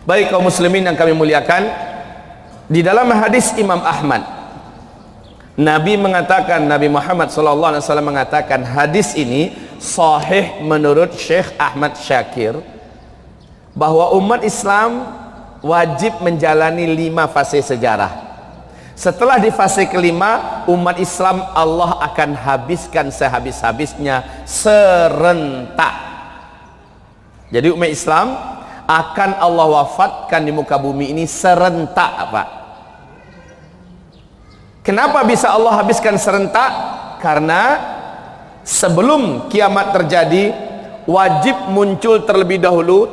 Baik kaum muslimin yang kami muliakan, di dalam hadis Imam Ahmad, Nabi Muhammad SAW mengatakan, hadis ini sahih menurut Syekh Ahmad Syakir, bahwa umat Islam wajib menjalani 5 fase sejarah. Setelah di fase kelima, umat Islam Allah akan habiskan sehabis-habisnya serentak. Jadi umat Islam akan Allah wafatkan di muka bumi ini serentak, Pak. Kenapa bisa Allah habiskan serentak? Karena sebelum kiamat terjadi, wajib muncul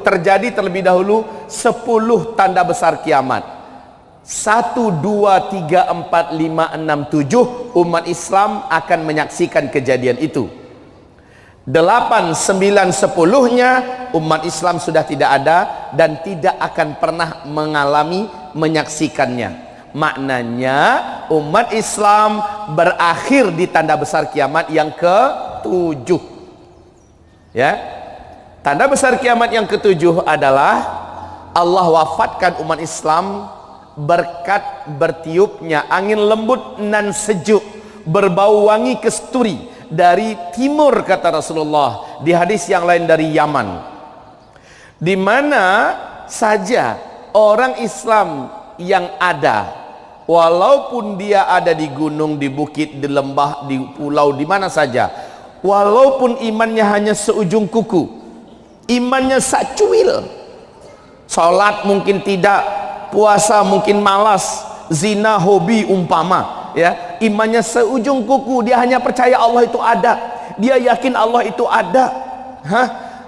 terjadi terlebih dahulu 10 tanda besar kiamat. 1, 2, 3, 4, 5, 6, 7 umat Islam akan menyaksikan kejadian itu. 8, 9, 10-nya umat Islam sudah tidak ada dan tidak akan pernah menyaksikannya. Maknanya umat Islam berakhir di tanda besar kiamat yang ke-7. Ya. Tanda besar kiamat yang ke-7 adalah Allah wafatkan umat Islam berkat bertiupnya angin lembut nan sejuk berbau wangi kesturi dari timur, kata Rasulullah di hadis yang lain dari Yaman. Di mana saja orang Islam yang ada, walaupun dia ada di gunung, di bukit, di lembah, di pulau, di mana saja, walaupun imannya hanya seujung kuku, imannya sacuil, salat mungkin tidak, puasa mungkin malas, zina hobi umpama, ya, imannya seujung kuku, dia hanya percaya Allah itu ada, dia yakin Allah itu ada,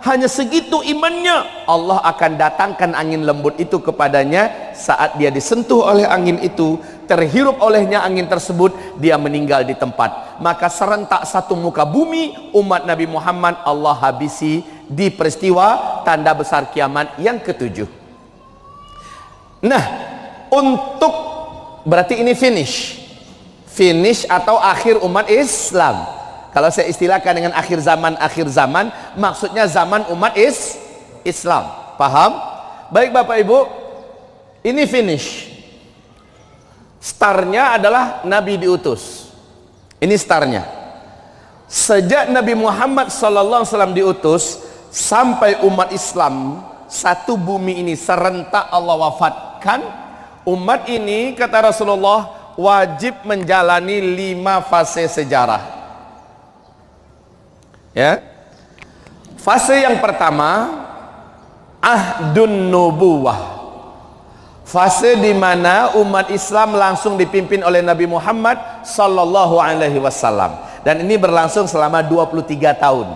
hanya segitu imannya, Allah akan datangkan angin lembut itu kepadanya. Saat dia disentuh oleh angin itu, terhirup olehnya angin tersebut, dia meninggal di tempat. Maka serentak satu muka bumi umat Nabi Muhammad Allah habisi di peristiwa tanda besar kiamat yang ke-7. Nah, untuk berarti ini finish atau akhir umat Islam. Kalau saya istilahkan dengan akhir zaman, maksudnya zaman umat Islam. Paham? Baik Bapak Ibu, ini finish. Startnya adalah Nabi diutus. Ini startnya. Sejak Nabi Muhammad SAW diutus sampai umat Islam satu bumi ini serentak Allah wafatkan, umat ini, kata Rasulullah, wajib menjalani 5 fase sejarah. Ya. Fase yang pertama, ahdun nubuwah. Fase di mana umat Islam langsung dipimpin oleh Nabi Muhammad sallallahu alaihi wasallam. Dan ini berlangsung selama 23 tahun.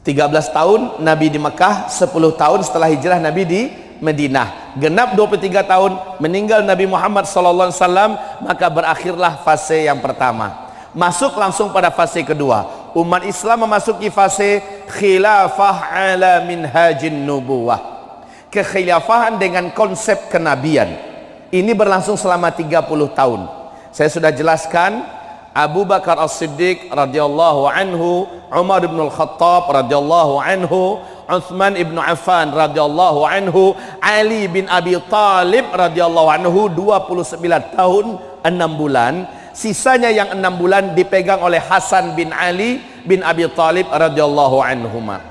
13 tahun Nabi di Mekah, 10 tahun setelah hijrah Nabi di Madinah. Genap 23 tahun meninggal Nabi Muhammad sallallahu alaihi wasallam, maka berakhirlah fase yang pertama. Masuk langsung pada fase kedua. Umat Islam memasuki fase khilafah ala minhajin nubuwah. Kekhilafahan dengan konsep kenabian. Ini berlangsung selama 30 tahun. Saya sudah jelaskan, Abu Bakar As-Siddiq radhiyallahu anhu, Umar bin Al-Khattab radhiyallahu anhu, Utsman ibn Affan radhiyallahu anhu, Ali bin Abi Thalib radhiyallahu anhu 29 tahun 6 bulan. Sisanya yang 6 bulan dipegang oleh Hasan bin Ali bin Abi Thalib radhiyallahu anhuma.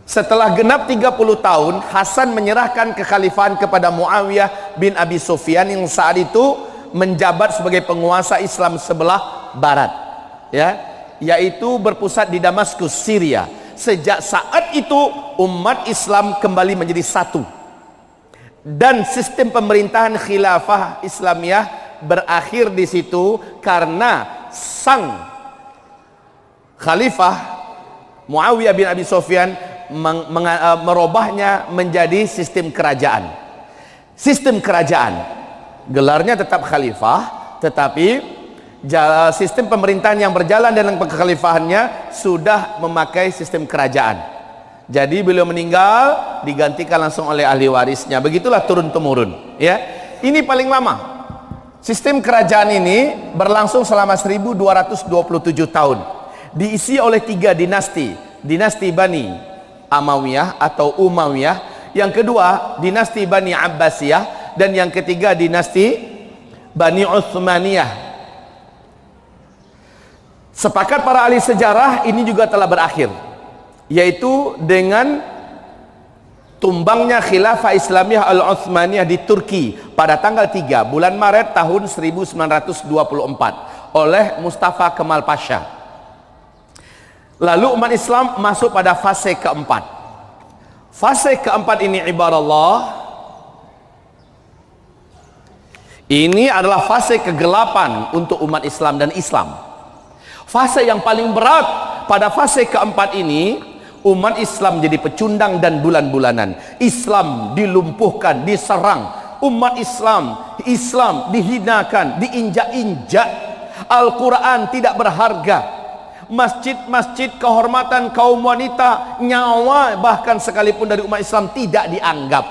Setelah genap 30 tahun, Hasan menyerahkan kekhalifahan kepada Muawiyah bin Abi Sufyan yang saat itu menjabat sebagai penguasa Islam sebelah barat, ya, yaitu berpusat di Damaskus, Syria. Sejak saat itu umat Islam kembali menjadi satu, dan sistem pemerintahan khilafah Islamiyah berakhir di situ karena sang khalifah Muawiyah bin Abi Sufyan merubahnya menjadi sistem kerajaan. Sistem kerajaan, gelarnya tetap khalifah, tetapi sistem pemerintahan yang berjalan dalam kekhalifahannya sudah memakai sistem kerajaan. Jadi beliau meninggal digantikan langsung oleh ahli warisnya. Begitulah turun temurun, ya. Ini paling lama. Sistem kerajaan ini berlangsung selama 1227 tahun. Diisi oleh 3 dinasti. Dinasti Bani Amawiyah atau Umayyah Yang kedua dinasti Bani Abbasiyah, dan yang ketiga dinasti Bani Utsmaniyah. Sepakat para ahli sejarah ini juga telah berakhir, yaitu dengan tumbangnya Khilafah Islamiyah Al-Utsmaniyah di Turki pada tanggal 3 bulan Maret tahun 1924 oleh Mustafa Kemal Pasha. Lalu umat Islam masuk pada fase keempat. Fase keempat ini ibaratullah, ini adalah fase kegelapan untuk umat Islam dan Islam. Fase yang paling berat pada fase keempat ini, umat Islam jadi pecundang dan bulan-bulanan. Islam dilumpuhkan, diserang. Umat Islam dihinakan, diinjak-injak. Al-Quran tidak berharga. Masjid-masjid kehormatan kaum wanita, nyawa bahkan sekalipun dari umat Islam tidak dianggap.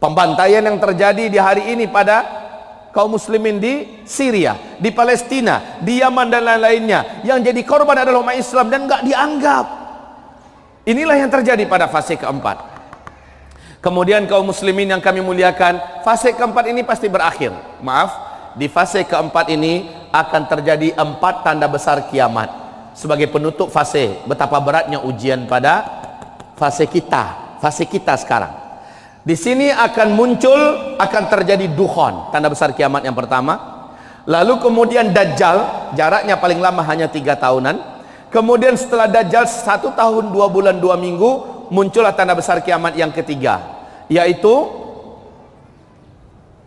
Pembantaian yang terjadi di hari ini pada kaum muslimin di Syria, di Palestina, di Yaman dan lain-lainnya, yang jadi korban adalah umat Islam dan nggak dianggap. Inilah yang terjadi pada fase keempat. Kemudian kaum muslimin yang kami muliakan, fase keempat ini pasti berakhir. Maaf, di fase keempat ini akan terjadi 4 tanda besar kiamat sebagai penutup fase. Betapa beratnya ujian pada fase kita sekarang. Di sini akan muncul, akan terjadi dukhon, tanda besar kiamat yang pertama. Lalu kemudian Dajjal, jaraknya paling lama hanya 3 tahunan. Kemudian setelah Dajjal 1 tahun 2 bulan 2 minggu, muncullah tanda besar kiamat yang ketiga, yaitu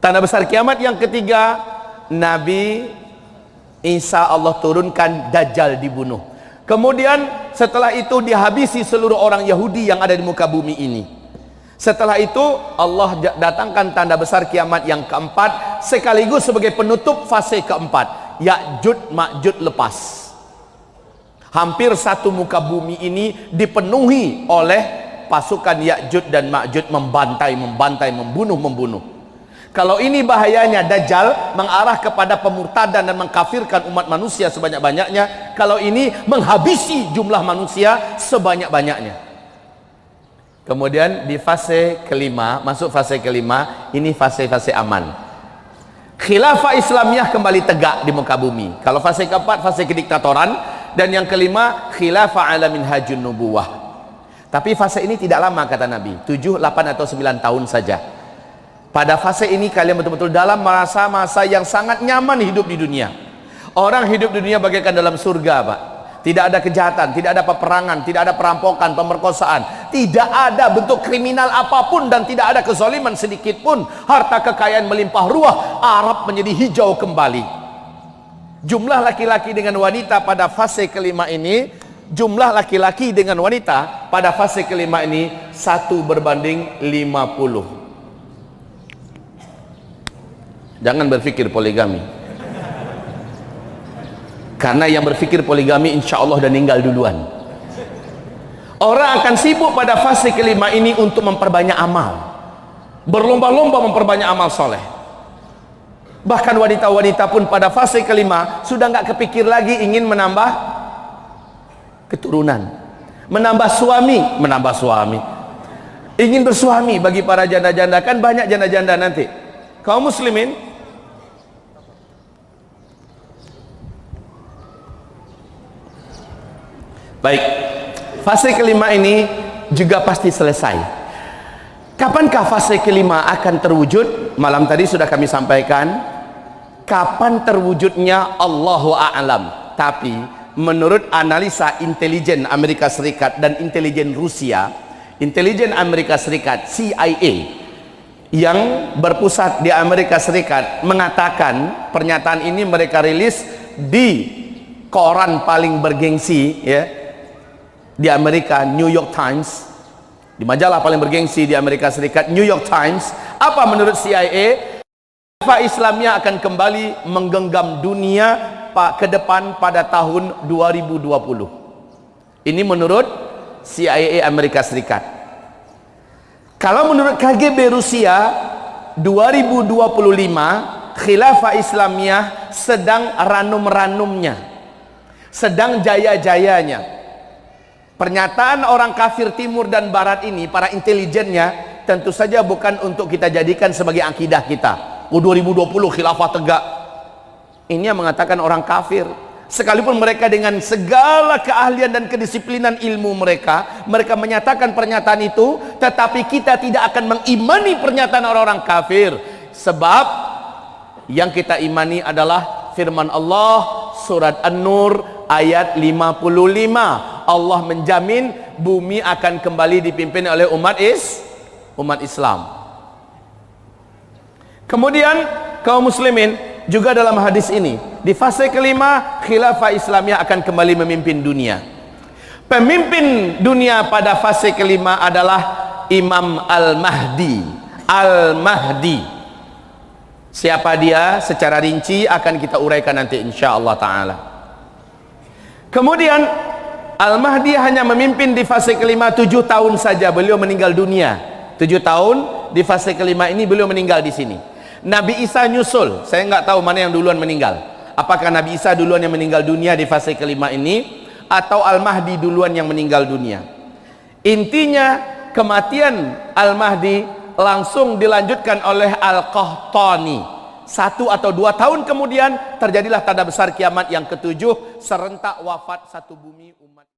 tanda besar kiamat yang ketiga, Nabi Isa Allah turunkan, Dajjal dibunuh. Kemudian setelah itu dihabisi seluruh orang Yahudi yang ada di muka bumi ini. Setelah itu Allah datangkan tanda besar kiamat yang keempat, sekaligus sebagai penutup fase keempat. Ya'juj Ma'juj lepas. Hampir satu muka bumi ini dipenuhi oleh pasukan Ya'juj dan Ma'juj, membantai, membunuh. Kalau ini bahayanya, Dajjal mengarah kepada pemurtadan dan mengkafirkan umat manusia sebanyak-banyaknya. Kalau ini menghabisi jumlah manusia sebanyak-banyaknya. Kemudian di fase kelima, masuk fase kelima, ini fase-fase aman. Khilafah Islamiyah kembali tegak di muka bumi. Kalau fase keempat, fase kediktatoran, dan yang kelima, Khilafah ala minhajun nubuwah. Tapi fase ini tidak lama kata Nabi, 7, 8 atau 9 tahun saja. Pada fase ini kalian betul-betul dalam masa-masa yang sangat nyaman hidup di dunia. Orang hidup di dunia bagaikan dalam surga, Pak. Tidak ada kejahatan, tidak ada peperangan, tidak ada perampokan, pemerkosaan, tidak ada bentuk kriminal apapun, dan tidak ada kezaliman sedikit pun. Harta kekayaan melimpah ruah, Arab menjadi hijau kembali. Jumlah laki-laki dengan wanita pada fase kelima ini, jumlah laki-laki dengan wanita pada fase kelima ini 1:50. Jangan berpikir poligami, karena yang berpikir poligami insya Allah udah meninggal duluan. Orang akan sibuk pada fase kelima ini untuk memperbanyak amal, berlomba-lomba memperbanyak amal soleh. Bahkan wanita-wanita pun pada fase kelima sudah nggak kepikir lagi ingin menambah keturunan, menambah suami, ingin bersuami. Bagi para janda-janda, kan banyak janda-janda nanti. Kaum muslimin, baik, fase kelima ini juga pasti selesai. Kapankah fase kelima akan terwujud? Malam tadi sudah kami sampaikan, kapan terwujudnya Allahu a'lam. Tapi menurut analisa intelijen Amerika Serikat dan intelijen Rusia, intelijen Amerika Serikat CIA yang berpusat di Amerika Serikat mengatakan, pernyataan ini mereka rilis di koran paling bergengsi ya di Amerika, New York Times, di majalah paling bergengsi di Amerika Serikat, New York Times. Apa menurut CIA? Khilafah Islamiyah akan kembali menggenggam dunia ke depan pada tahun 2020. Ini menurut CIA Amerika Serikat. Kalau menurut KGB Rusia, 2025 Khilafah Islamiyah sedang ranum-ranumnya, sedang jaya-jayanya. Pernyataan orang kafir timur dan barat ini, para intelijennya, tentu saja bukan untuk kita jadikan sebagai akidah kita. 2020 khilafah tegak. Ini yang mengatakan orang kafir. Sekalipun mereka dengan segala keahlian dan kedisiplinan ilmu mereka, mereka menyatakan pernyataan itu, tetapi kita tidak akan mengimani pernyataan orang-orang kafir. Sebab yang kita imani adalah firman Allah surat An-Nur ayat 55. Allah menjamin bumi akan kembali dipimpin oleh umat Islam. Kemudian kaum muslimin juga dalam hadis ini, di fase kelima khilafah Islamiyah akan kembali memimpin dunia. Pemimpin dunia pada fase kelima adalah Imam Al-Mahdi. Al-Mahdi. Siapa dia secara rinci akan kita uraikan nanti insyaallah taala. Kemudian Al-Mahdi hanya memimpin di fase kelima 7 tahun saja, beliau meninggal dunia. 7 tahun di fase kelima ini beliau meninggal di sini. Nabi Isa nyusul, saya nggak tahu mana yang duluan meninggal. Apakah Nabi Isa duluan yang meninggal dunia di fase kelima ini, atau Al-Mahdi duluan yang meninggal dunia? Intinya kematian Al-Mahdi langsung dilanjutkan oleh Al-Qahtani. 1 atau 2 tahun kemudian terjadilah tanda besar kiamat yang ke-7, serentak wafat satu bumi umat.